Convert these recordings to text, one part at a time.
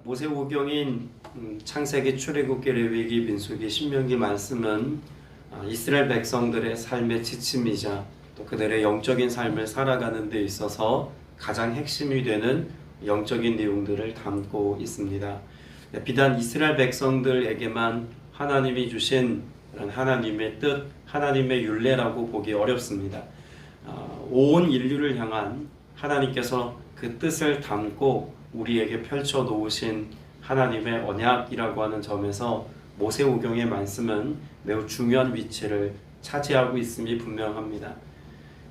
모세오경인 창세기, 출애굽기, 레위기, 민수기, 신명기 말씀은 이스라엘 백성들의 삶의 지침이자 또 그들의 영적인 삶을 살아가는 데 있어서 가장 핵심이 되는 영적인 내용들을 담고 있습니다. 비단 이스라엘 백성들에게만 하나님이 주신 하나님의 뜻, 하나님의 율례라고 보기 어렵습니다. 온 인류를 향한 하나님께서 그 뜻을 담고 우리에게 펼쳐 놓으신 하나님의 언약이라고 하는 점에서 모세오경의 말씀은 매우 중요한 위치를 차지하고 있음이 분명합니다.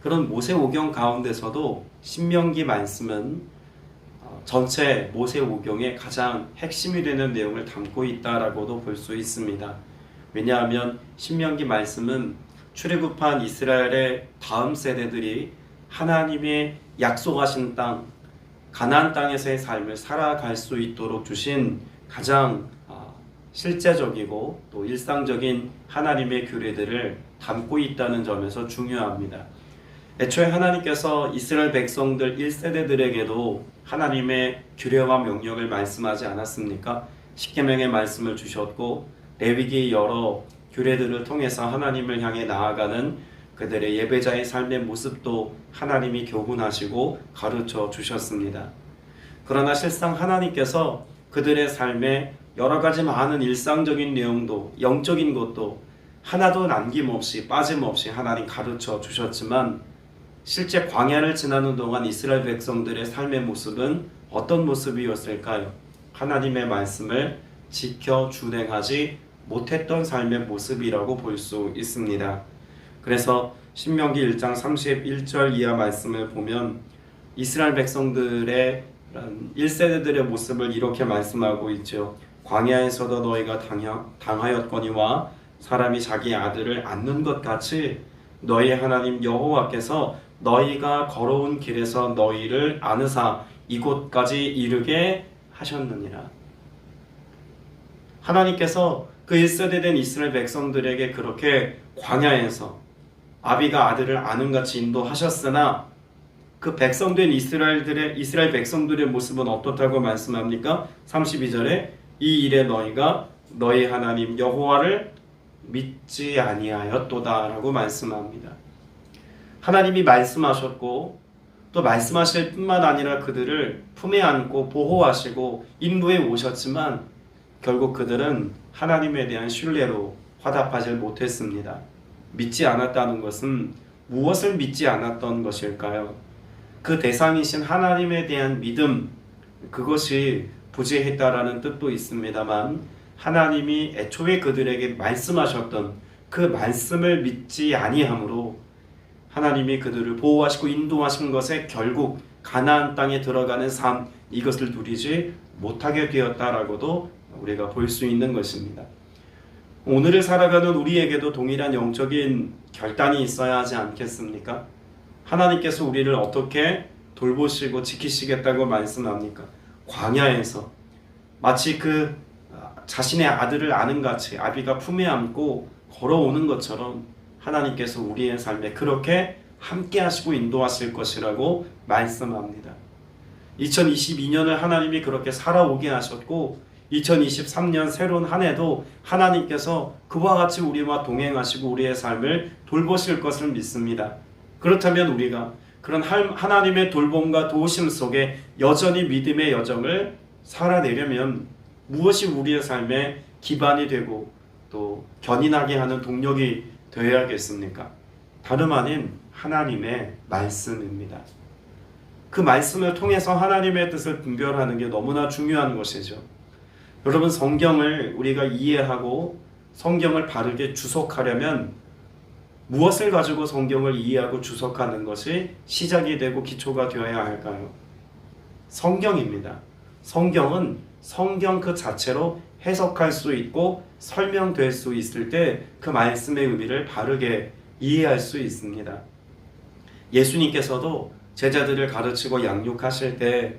그런 모세오경 가운데서도 신명기 말씀은 전체 모세오경의 가장 핵심이 되는 내용을 담고 있다라고도 볼 수 있습니다. 왜냐하면 신명기 말씀은 출애굽한 이스라엘의 다음 세대들이 하나님의 약속하신 땅, 가나안 땅에서의 삶을 살아갈 수 있도록 주신 가장 실제적이고 또 일상적인 하나님의 규례들을 담고 있다는 점에서 중요합니다. 애초에 하나님께서 이스라엘 백성들 1세대들에게도 하나님의 규례와 명령을 말씀하지 않았습니까? 십계명의 말씀을 주셨고 레위기 여러 규례들을 통해서 하나님을 향해 나아가는 그들의 예배자의 삶의 모습도 하나님이 교훈하시고 가르쳐 주셨습니다. 그러나 실상 하나님께서 그들의 삶에 여러 가지 많은 일상적인 내용도 영적인 것도 하나도 남김없이 빠짐없이 하나님 가르쳐 주셨지만 실제 광야를 지나는 동안 이스라엘 백성들의 삶의 모습은 어떤 모습이었을까요? 하나님의 말씀을 지켜 준행하지 못했던 삶의 모습이라고 볼 수 있습니다. 그래서 신명기 1장 31절 이하 말씀을 보면 이스라엘 백성들의 1세대들의 모습을 이렇게 말씀하고 있죠. 광야에서도 너희가 당하였거니와 사람이 자기 아들을 안는 것 같이 너희 하나님 여호와께서 너희가 걸어온 길에서 너희를 안으사 이곳까지 이르게 하셨느니라. 하나님께서 그 1세대 된 이스라엘 백성들에게 그렇게 광야에서 아비가 아들을 아는 같이 인도하셨으나 그 백성된 이스라엘 백성들의 모습은 어떻다고 말씀합니까? 32절에 이 일에 너희가 너희 하나님 여호와를 믿지 아니하였도다 라고 말씀합니다. 하나님이 말씀하셨고 또 말씀하실 뿐만 아니라 그들을 품에 안고 보호하시고 인도해 오셨지만 결국 그들은 하나님에 대한 신뢰로 화답하지 못했습니다. 믿지 않았다는 것은 무엇을 믿지 않았던 것일까요? 그 대상이신 하나님에 대한 믿음, 그것이 부재했다라는 뜻도 있습니다만 하나님이 애초에 그들에게 말씀하셨던 그 말씀을 믿지 아니함으로 하나님이 그들을 보호하시고 인도하신 것에 결국 가나안 땅에 들어가는 삶, 이것을 누리지 못하게 되었다라고도 우리가 볼 수 있는 것입니다. 오늘을 살아가는 우리에게도 동일한 영적인 결단이 있어야 하지 않겠습니까? 하나님께서 우리를 어떻게 돌보시고 지키시겠다고 말씀합니까? 광야에서 마치 그 자신의 아들을 아는 같이 아비가 품에 안고 걸어오는 것처럼 하나님께서 우리의 삶에 그렇게 함께 하시고 인도하실 것이라고 말씀합니다. 2022년을 하나님이 그렇게 살아오게 하셨고 2023년 새로운 한 해도 하나님께서 그와 같이 우리와 동행하시고 우리의 삶을 돌보실 것을 믿습니다. 그렇다면 우리가 그런 하나님의 돌봄과 도우심 속에 여전히 믿음의 여정을 살아내려면 무엇이 우리의 삶에 기반이 되고 또 견인하게 하는 동력이 되어야겠습니까? 다름 아닌 하나님의 말씀입니다. 그 말씀을 통해서 하나님의 뜻을 분별하는 게 너무나 중요한 것이죠. 여러분, 성경을 우리가 이해하고 성경을 바르게 주석하려면 무엇을 가지고 성경을 이해하고 주석하는 것이 시작이 되고 기초가 되어야 할까요? 성경입니다. 성경은 성경 그 자체로 해석할 수 있고 설명될 수 있을 때 그 말씀의 의미를 바르게 이해할 수 있습니다. 예수님께서도 제자들을 가르치고 양육하실 때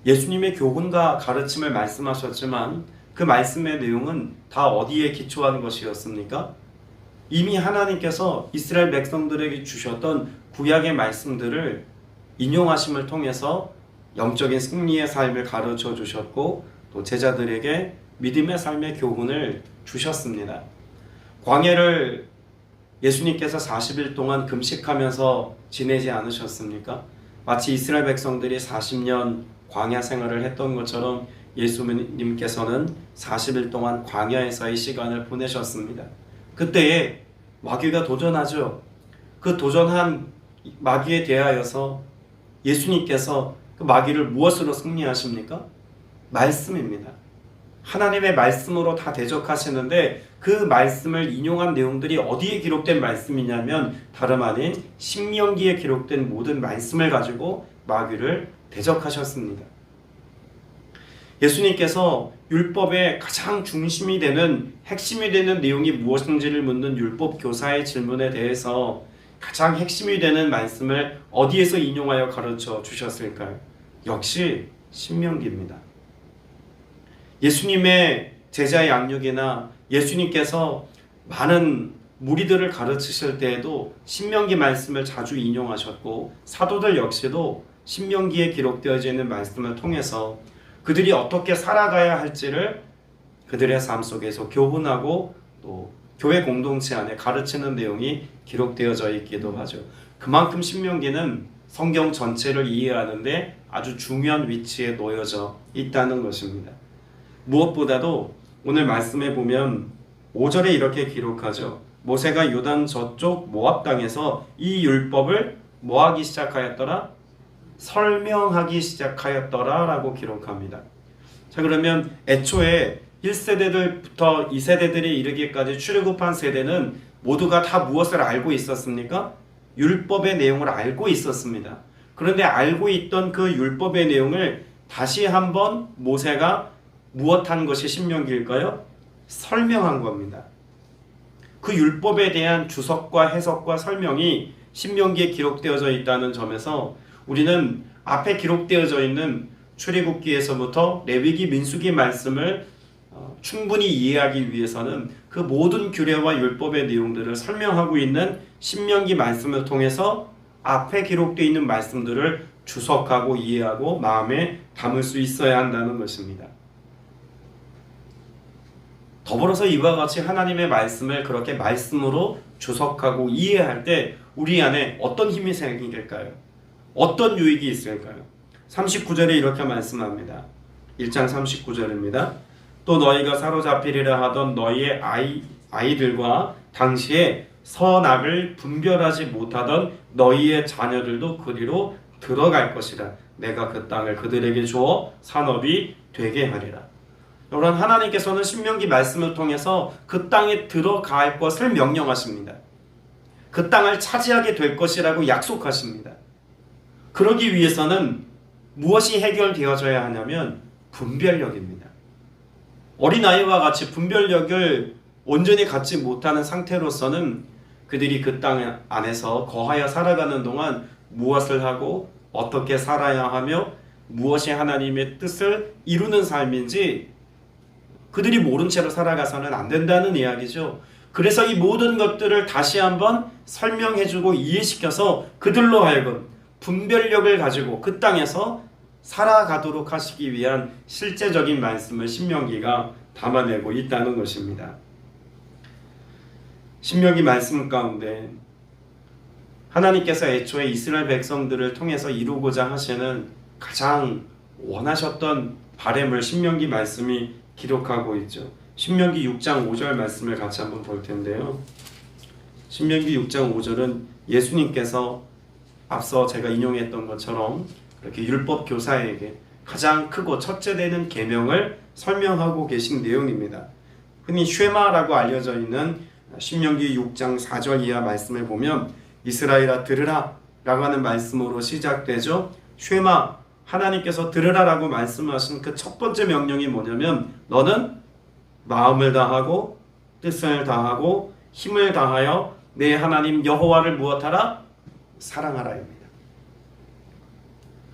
예수님의 교훈과 가르침을 말씀하셨지만 그 말씀의 내용은 다 어디에 기초한 것이었습니까? 이미 하나님께서 이스라엘 백성들에게 주셨던 구약의 말씀들을 인용하심을 통해서 영적인 승리의 삶을 가르쳐 주셨고 또 제자들에게 믿음의 삶의 교훈을 주셨습니다. 광야를 예수님께서 40일 동안 금식하면서 지내지 않으셨습니까? 마치 이스라엘 백성들이 40년 광야 생활을 했던 것처럼 예수님께서는 40일 동안 광야에서의 시간을 보내셨습니다. 그때에 마귀가 도전하죠. 그 도전한 마귀에 대하여서 예수님께서 그 마귀를 무엇으로 승리하십니까? 말씀입니다. 하나님의 말씀으로 다 대적하시는데 그 말씀을 인용한 내용들이 어디에 기록된 말씀이냐면 다름 아닌 신명기에 기록된 모든 말씀을 가지고 마귀를 대적하셨습니다. 예수님께서 율법의 가장 중심이 되는 핵심이 되는 내용이 무엇인지를 묻는 율법 교사의 질문에 대해서 가장 핵심이 되는 말씀을 어디에서 인용하여 가르쳐 주셨을까요? 역시 신명기입니다. 예수님의 제자의 양육이나 예수님께서 많은 무리들을 가르치실 때에도 신명기 말씀을 자주 인용하셨고 사도들 역시도 신명기에 기록되어져 있는 말씀을 통해서 그들이 어떻게 살아가야 할지를 그들의 삶 속에서 교훈하고 또 교회 공동체 안에 가르치는 내용이 기록되어져 있기도 하죠. 그만큼 신명기는 성경 전체를 이해하는데 아주 중요한 위치에 놓여져 있다는 것입니다. 무엇보다도 오늘 말씀에 보면 5절에 이렇게 기록하죠. 모세가 요단 저쪽 모압 땅에서 이 율법을 뭐하기 시작하였더라? 설명하기 시작하였더라 라고 기록합니다. 자, 그러면 애초에 1세대들부터 2세대들이 이르기까지 출애굽한 세대는 모두가 다 무엇을 알고 있었습니까? 율법의 내용을 알고 있었습니다. 그런데 알고 있던 그 율법의 내용을 다시 한번 모세가 무엇한 것이 신명기일까요? 설명한 겁니다. 그 율법에 대한 주석과 해석과 설명이 신명기에 기록되어져 있다는 점에서 우리는 앞에 기록되어져 있는 출애굽기에서부터 레위기, 민수기 말씀을 충분히 이해하기 위해서는 그 모든 규례와 율법의 내용들을 설명하고 있는 신명기 말씀을 통해서 앞에 기록되어 있는 말씀들을 주석하고 이해하고 마음에 담을 수 있어야 한다는 것입니다. 더불어서 이와 같이 하나님의 말씀을 그렇게 말씀으로 주석하고 이해할 때 우리 안에 어떤 힘이 생길까요? 어떤 유익이 있을까요? 39절에 이렇게 말씀합니다. 1장 39절입니다. 또 너희가 사로잡히리라 하던 너희의 아이들과 당시에 선악을 분별하지 못하던 너희의 자녀들도 그리로 들어갈 것이라. 내가 그 땅을 그들에게 주어 산업이 되게 하리라. 여러분, 하나님께서는 신명기 말씀을 통해서 그 땅에 들어갈 것을 명령하십니다. 그 땅을 차지하게 될 것이라고 약속하십니다. 그러기 위해서는 무엇이 해결되어져야 하냐면 분별력입니다. 어린아이와 같이 분별력을 온전히 갖지 못하는 상태로서는 그들이 그 땅 안에서 거하여 살아가는 동안 무엇을 하고 어떻게 살아야 하며 무엇이 하나님의 뜻을 이루는 삶인지 그들이 모른 채로 살아가서는 안 된다는 이야기죠. 그래서 이 모든 것들을 다시 한번 설명해주고 이해시켜서 그들로 하여금 분별력을 가지고 그 땅에서 살아가도록 하시기 위한 실제적인 말씀을 신명기가 담아내고 있다는 것입니다. 신명기 말씀 가운데 하나님께서 애초에 이스라엘 백성들을 통해서 이루고자 하시는 가장 원하셨던 바램을 신명기 말씀이 기록하고 있죠. 신명기 6장 5절 말씀을 같이 한번 볼 텐데요. 신명기 6장 5절은 예수님께서 앞서 제가 인용했던 것처럼 이렇게 율법 교사에게 가장 크고 첫째 되는 계명을 설명하고 계신 내용입니다. 흔히 쉐마라고 알려져 있는 신명기 6장 4절 이하 말씀을 보면 이스라엘아 들으라 라고 하는 말씀으로 시작되죠. 쉐마, 하나님께서 들으라라고 말씀하신 그 첫 번째 명령이 뭐냐면 너는 마음을 다하고 뜻을 다하고 힘을 다하여 내 하나님 여호와를 무엇하라? 사랑하라입니다.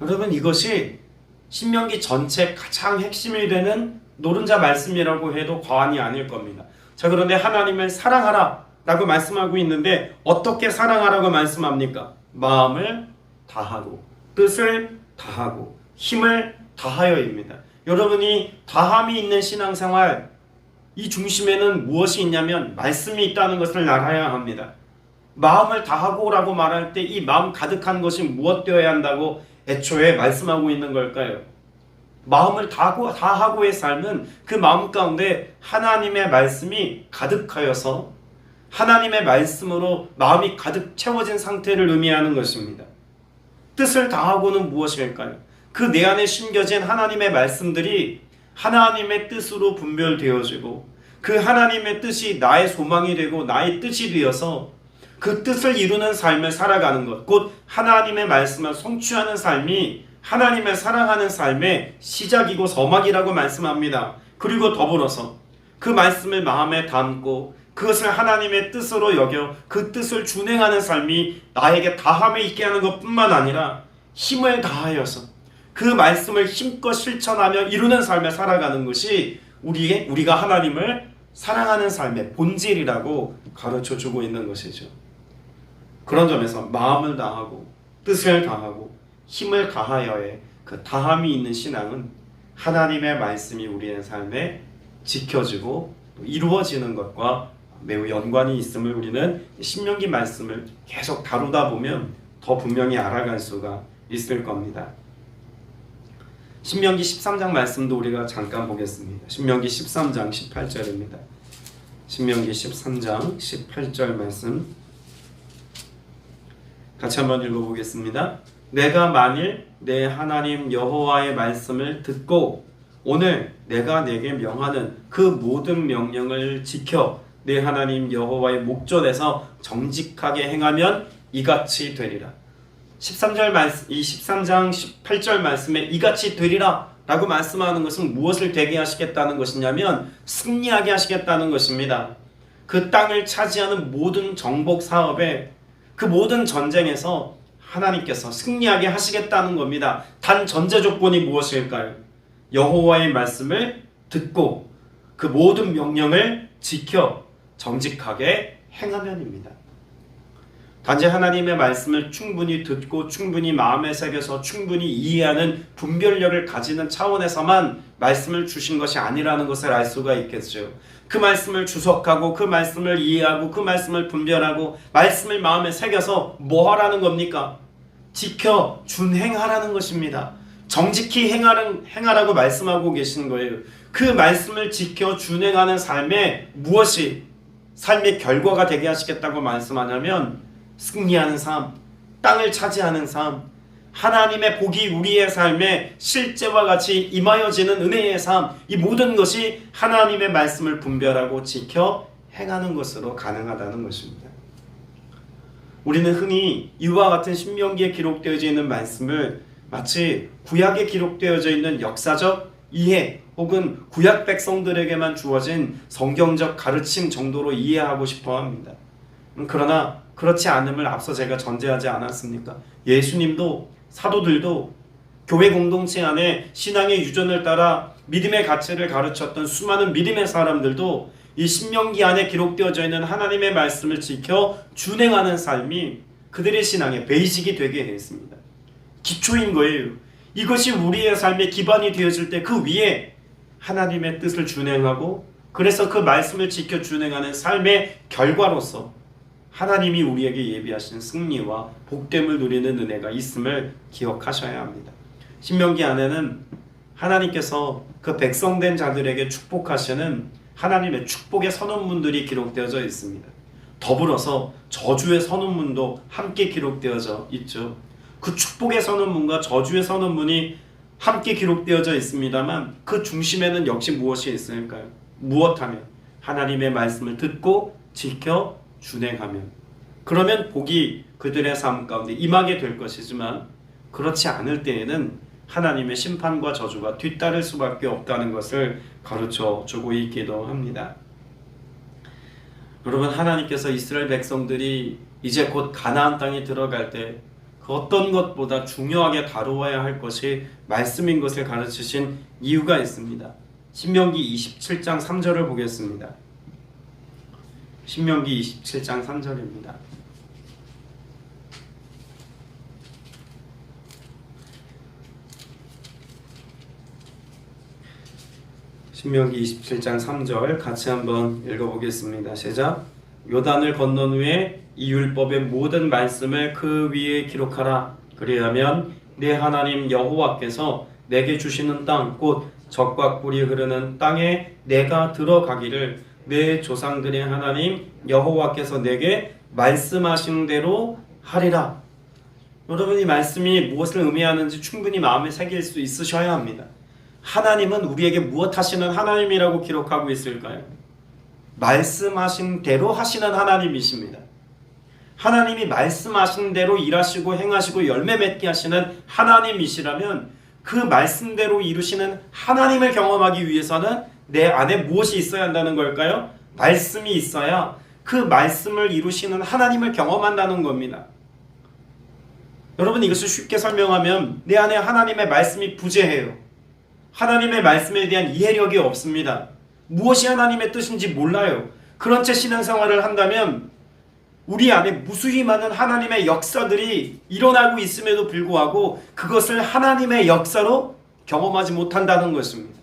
여러분, 이것이 신명기 전체 가장 핵심이 되는 노른자 말씀이라고 해도 과언이 아닐 겁니다. 자, 그런데 하나님을 사랑하라 라고 말씀하고 있는데 어떻게 사랑하라고 말씀합니까? 마음을 다하고 뜻을 다하고 힘을 다하여입니다. 여러분이 다함이 있는 신앙생활, 이 중심에는 무엇이 있냐면 말씀이 있다는 것을 알아야 합니다. 마음을 다하고라고 말할 때 이 마음 가득한 것이 무엇 되어야 한다고 애초에 말씀하고 있는 걸까요? 마음을 다하고의 삶은 그 마음 가운데 하나님의 말씀이 가득하여서 하나님의 말씀으로 마음이 가득 채워진 상태를 의미하는 것입니다. 뜻을 다하고는 무엇일까요? 그 내 안에 심겨진 하나님의 말씀들이 하나님의 뜻으로 분별되어지고 그 하나님의 뜻이 나의 소망이 되고 나의 뜻이 되어서 그 뜻을 이루는 삶을 살아가는 것, 곧 하나님의 말씀을 성취하는 삶이 하나님을 사랑하는 삶의 시작이고 서막이라고 말씀합니다. 그리고 더불어서 그 말씀을 마음에 담고 그것을 하나님의 뜻으로 여겨 그 뜻을 준행하는 삶이 나에게 다함에 있게 하는 것뿐만 아니라 힘을 다하여서 그 말씀을 힘껏 실천하며 이루는 삶을 살아가는 것이 우리가 하나님을 사랑하는 삶의 본질이라고 가르쳐주고 있는 것이죠. 그런 점에서 마음을 다하고 뜻을 다하고 힘을 다하여의 그 다함이 있는 신앙은 하나님의 말씀이 우리의 삶에 지켜지고 이루어지는 것과 매우 연관이 있음을 우리는 신명기 말씀을 계속 다루다 보면 더 분명히 알아갈 수가 있을 겁니다. 신명기 13장 말씀도 우리가 잠깐 보겠습니다. 신명기 13장 18절입니다. 신명기 13장 18절 말씀 같이 한번 읽어보겠습니다. 내가 만일 내 하나님 여호와의 말씀을 듣고 오늘 내가 내게 명하는 그 모든 명령을 지켜 내 하나님 여호와의 목전에서 정직하게 행하면 이같이 되리라. 13절 말씀, 이 13장 18절 말씀에 이같이 되리라 라고 말씀하는 것은 무엇을 되게 하시겠다는 것이냐면 승리하게 하시겠다는 것입니다. 그 땅을 차지하는 모든 정복 사업에 그 모든 전쟁에서 하나님께서 승리하게 하시겠다는 겁니다. 단 전제 조건이 무엇일까요? 여호와의 말씀을 듣고 그 모든 명령을 지켜 정직하게 행하면입니다. 단지 하나님의 말씀을 충분히 듣고 충분히 마음에 새겨서 충분히 이해하는 분별력을 가지는 차원에서만 말씀을 주신 것이 아니라는 것을 알 수가 있겠죠. 그 말씀을 주석하고 그 말씀을 이해하고 그 말씀을 분별하고 말씀을 마음에 새겨서 뭐 하라는 겁니까? 지켜 준행하라는 것입니다. 정직히 행하라고 말씀하고 계시는 거예요. 그 말씀을 지켜 준행하는 삶에 무엇이 삶의 결과가 되게 하시겠다고 말씀하냐면 승리하는 삶, 땅을 차지하는 삶, 하나님의 복이 우리의 삶에 실제와 같이 임하여지는 은혜의 삶, 이 모든 것이 하나님의 말씀을 분별하고 지켜 행하는 것으로 가능하다는 것입니다. 우리는 흔히 이와 같은 신명기에 기록되어져 있는 말씀을 마치 구약에 기록되어져 있는 역사적 이해 혹은 구약 백성들에게만 주어진 성경적 가르침 정도로 이해하고 싶어 합니다. 그러나 그렇지 않음을 앞서 제가 전제하지 않았습니까? 예수님도 사도들도 교회 공동체 안에 신앙의 유전을 따라 믿음의 가치를 가르쳤던 수많은 믿음의 사람들도 이 신명기 안에 기록되어져 있는 하나님의 말씀을 지켜 준행하는 삶이 그들의 신앙의 베이직이 되게 했습니다. 기초인 거예요. 이것이 우리의 삶의 기반이 되어질 때 그 위에 하나님의 뜻을 준행하고 그래서 그 말씀을 지켜 준행하는 삶의 결과로서 하나님이 우리에게 예비하신 승리와 복됨을 누리는 은혜가 있음을 기억하셔야 합니다. 신명기 안에는 하나님께서 그 백성된 자들에게 축복하시는 하나님의 축복의 선언문들이 기록되어져 있습니다. 더불어서 저주의 선언문도 함께 기록되어져 있죠. 그 축복의 선언문과 저주의 선언문이 함께 기록되어져 있습니다만 그 중심에는 역시 무엇이 있을까요? 무엇하면 하나님의 말씀을 듣고 지켜 준행하면 그러면 복이 그들의 삶 가운데 임하게 될 것이지만 그렇지 않을 때에는 하나님의 심판과 저주가 뒤따를 수밖에 없다는 것을 가르쳐 주고 있기도 합니다. 여러분, 하나님께서 이스라엘 백성들이 이제 곧 가나안 땅에 들어갈 때 그 어떤 것보다 중요하게 다루어야 할 것이 말씀인 것을 가르치신 이유가 있습니다. 신명기 27장 3절을 보겠습니다. 신명기 27장 3절입니다. 신명기 27장 3절 같이 한번 읽어보겠습니다. 시작. 요단을 건넌 후에 이 율법의 모든 말씀을 그 위에 기록하라. 그리하면 내 하나님 여호와께서 내게 주시는 땅 곧 젖과 꿀이 흐르는 땅에 내가 들어가기를 내 조상들의 하나님 여호와께서 내게 말씀하신 대로 하리라. 여러분, 이 말씀이 무엇을 의미하는지 충분히 마음에 새길 수 있으셔야 합니다. 하나님은 우리에게 무엇 하시는 하나님이라고 기록하고 있을까요? 말씀하신 대로 하시는 하나님이십니다. 하나님이 말씀하신 대로 일하시고 행하시고 열매 맺게 하시는 하나님이시라면 그 말씀대로 이루시는 하나님을 경험하기 위해서는 내 안에 무엇이 있어야 한다는 걸까요? 말씀이 있어야 그 말씀을 이루시는 하나님을 경험한다는 겁니다. 여러분, 이것을 쉽게 설명하면 내 안에 하나님의 말씀이 부재해요. 하나님의 말씀에 대한 이해력이 없습니다. 무엇이 하나님의 뜻인지 몰라요. 그런 채 신앙생활을 한다면 우리 안에 무수히 많은 하나님의 역사들이 일어나고 있음에도 불구하고 그것을 하나님의 역사로 경험하지 못한다는 것입니다.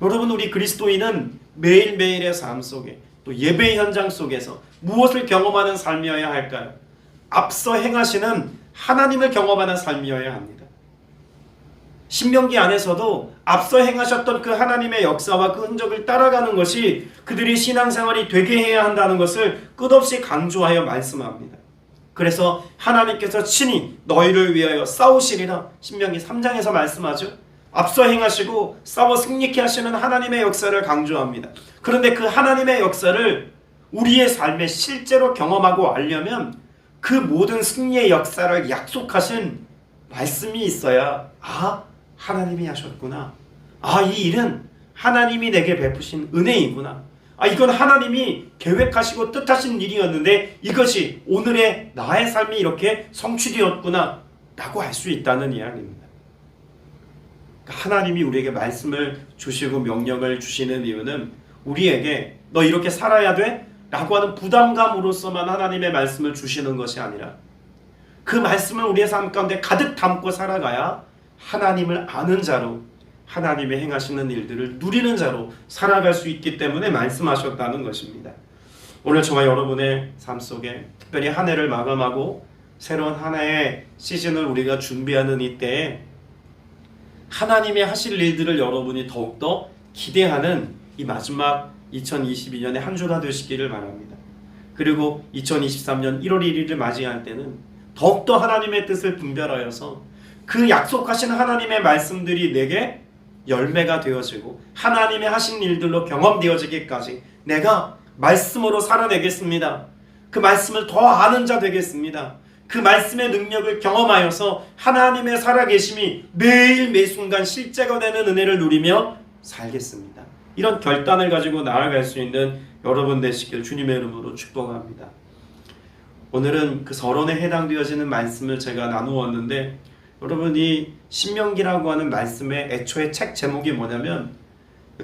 여러분, 우리 그리스도인은 매일매일의 삶 속에 또 예배 현장 속에서 무엇을 경험하는 삶이어야 할까요? 앞서 행하시는 하나님을 경험하는 삶이어야 합니다. 신명기 안에서도 앞서 행하셨던 그 하나님의 역사와 그 흔적을 따라가는 것이 그들이 신앙생활이 되게 해야 한다는 것을 끝없이 강조하여 말씀합니다. 그래서 하나님께서 친히 너희를 위하여 싸우시리라 신명기 3장에서 말씀하죠. 앞서 행하시고 싸워 승리케 하시는 하나님의 역사를 강조합니다. 그런데 그 하나님의 역사를 우리의 삶에 실제로 경험하고 알려면 그 모든 승리의 역사를 약속하신 말씀이 있어야 하나님이 하셨구나. 이 일은 하나님이 내게 베푸신 은혜이구나. 이건 하나님이 계획하시고 뜻하신 일이었는데 이것이 오늘의 나의 삶이 이렇게 성취되었구나 라고 할 수 있다는 이야기입니다. 하나님이 우리에게 말씀을 주시고 명령을 주시는 이유는 우리에게 너 이렇게 살아야 돼? 라고 하는 부담감으로서만 하나님의 말씀을 주시는 것이 아니라 그 말씀을 우리의 삶 가운데 가득 담고 살아가야 하나님을 아는 자로 하나님의 행하시는 일들을 누리는 자로 살아갈 수 있기 때문에 말씀하셨다는 것입니다. 오늘 저와 여러분의 삶 속에 특별히 한 해를 마감하고 새로운 한 해의 시즌을 우리가 준비하는 이때에 하나님의 하실 일들을 여러분이 더욱더 기대하는 이 마지막 2022년의 한 주가 되시기를 바랍니다. 그리고 2023년 1월 1일을 맞이할 때는 더욱더 하나님의 뜻을 분별하여서 그 약속하신 하나님의 말씀들이 내게 열매가 되어지고 하나님의 하신 일들로 경험되어지기까지 내가 말씀으로 살아내겠습니다. 그 말씀을 더 아는 자 되겠습니다. 그 말씀의 능력을 경험하여서 하나님의 살아계심이 매일 매순간 실제가 되는 은혜를 누리며 살겠습니다. 이런 결단을 가지고 나아갈 수 있는 여러분 되시길 주님의 이름으로 축복합니다. 오늘은 그 서론에 해당되어지는 말씀을 제가 나누었는데 여러분이 신명기라고 하는 말씀의 애초에 책 제목이 뭐냐면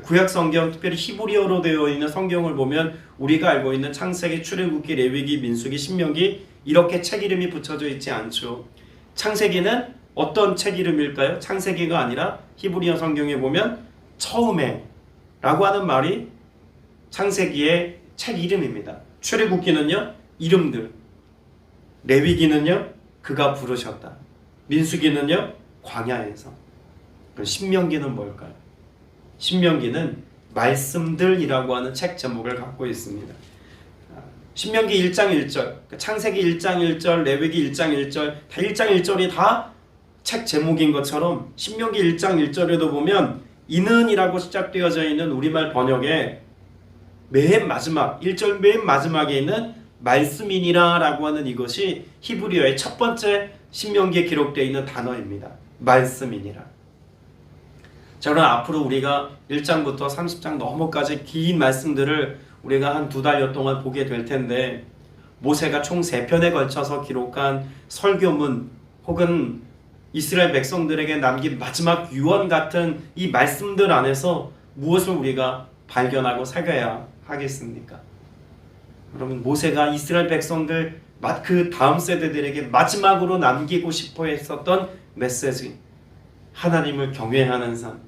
구약 성경 특별히 히브리어로 되어 있는 성경을 보면 우리가 알고 있는 창세기, 출애굽기, 레위기, 민수기, 신명기 이렇게 책 이름이 붙여져 있지 않죠. 창세기는 어떤 책 이름일까요? 창세기가 아니라 히브리어 성경에 보면 처음에 라고 하는 말이 창세기의 책 이름입니다. 출애굽기는요 이름들, 레위기는요 그가 부르셨다, 민수기는요 광야에서. 그럼 신명기는 뭘까요? 신명기는 말씀들이라고 하는 책 제목을 갖고 있습니다. 신명기 1장 1절, 창세기 1장 1절, 레위기 1장 1절, 다 1장 1절이 다 책 제목인 것처럼 신명기 1장 1절에도 보면 이는이라고 시작되어져 있는 우리말 번역에 맨 마지막 1절 맨 마지막에 있는 말씀이니라 라고 하는 이것이 히브리어의 첫 번째 신명기에 기록되어 있는 단어입니다. 말씀이니라. 자, 그럼 앞으로 우리가 1장부터 30장 넘어까지 긴 말씀들을 우리가 한 2달여 동안 보게 될 텐데 모세가 총 3편에 걸쳐서 기록한 설교문 혹은 이스라엘 백성들에게 남긴 마지막 유언 같은 이 말씀들 안에서 무엇을 우리가 발견하고 새겨야 하겠습니까? 여러분, 모세가 이스라엘 백성들 그 다음 세대들에게 마지막으로 남기고 싶어 했었던 메시지, 하나님을 경외하는 삶,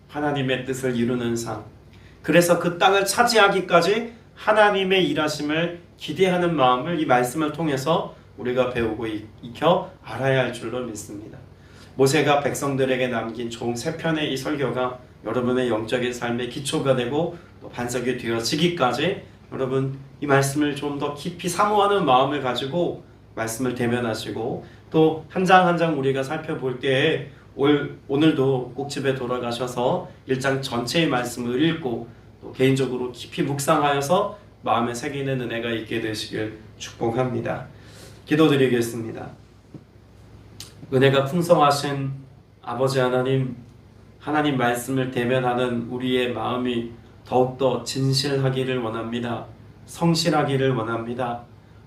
하나님의 뜻을 이루는 삶. 그래서 그 땅을 차지하기까지 하나님의 일하심을 기대하는 마음을 이 말씀을 통해서 우리가 배우고 익혀 알아야 할 줄로 믿습니다. 모세가 백성들에게 남긴 총 3편의 이 설교가 여러분의 영적인 삶의 기초가 되고 또 반석이 되어지기까지 여러분 이 말씀을 좀 더 깊이 사모하는 마음을 가지고 말씀을 대면하시고 또 한 장 한 장 우리가 살펴볼 때에 오늘도 꼭 집에 돌아가셔서 1장 전체의 말씀을 읽고 또 개인적으로 깊이 묵상하여서 마음에 새기는 은혜가 있게 되시길 축복합니다. 기도드리겠습니다. 은혜가 풍성하신 아버지 하나님, 하나님 말씀을 대면하는 우리의 마음이 더욱더 진실하기를 원합니다. 성실하기를 원합니다.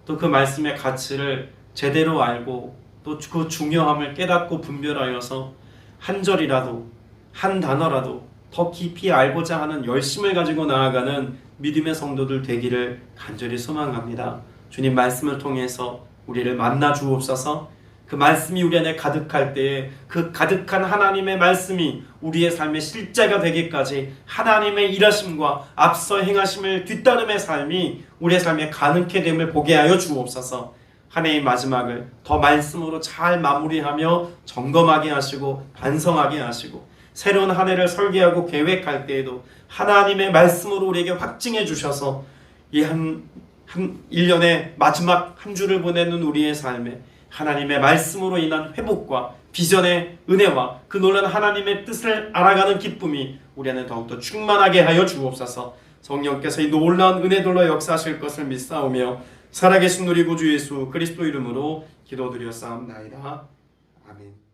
또 그 말씀의 가치를 제대로 알고 또 그 중요함을 깨닫고 분별하여서 한 절이라도 한 단어라도 더 깊이 알고자 하는 열심을 가지고 나아가는 믿음의 성도들 되기를 간절히 소망합니다. 주님 말씀을 통해서 우리를 만나 주옵소서. 그 말씀이 우리 안에 가득할 때에 그 가득한 하나님의 말씀이 우리의 삶의 실제가 되기까지 하나님의 일하심과 앞서 행하심을 뒤따름의 삶이 우리의 삶에 가능케 됨을 보게 하여 주옵소서. 한 해의 마지막을 더 말씀으로 잘 마무리하며 점검하게 하시고 반성하게 하시고 새로운 한 해를 설계하고 계획할 때에도 하나님의 말씀으로 우리에게 확증해 주셔서 이 한 1년의 마지막 한 주를 보내는 우리의 삶에 하나님의 말씀으로 인한 회복과 비전의 은혜와 그 놀라운 하나님의 뜻을 알아가는 기쁨이 우리 안에 더욱더 충만하게 하여 주옵소서. 성령께서 이 놀라운 은혜들로 역사하실 것을 믿사오며 살아계신 우리 구주 예수 그리스도 이름으로 기도드렸사옵나이다. 아멘.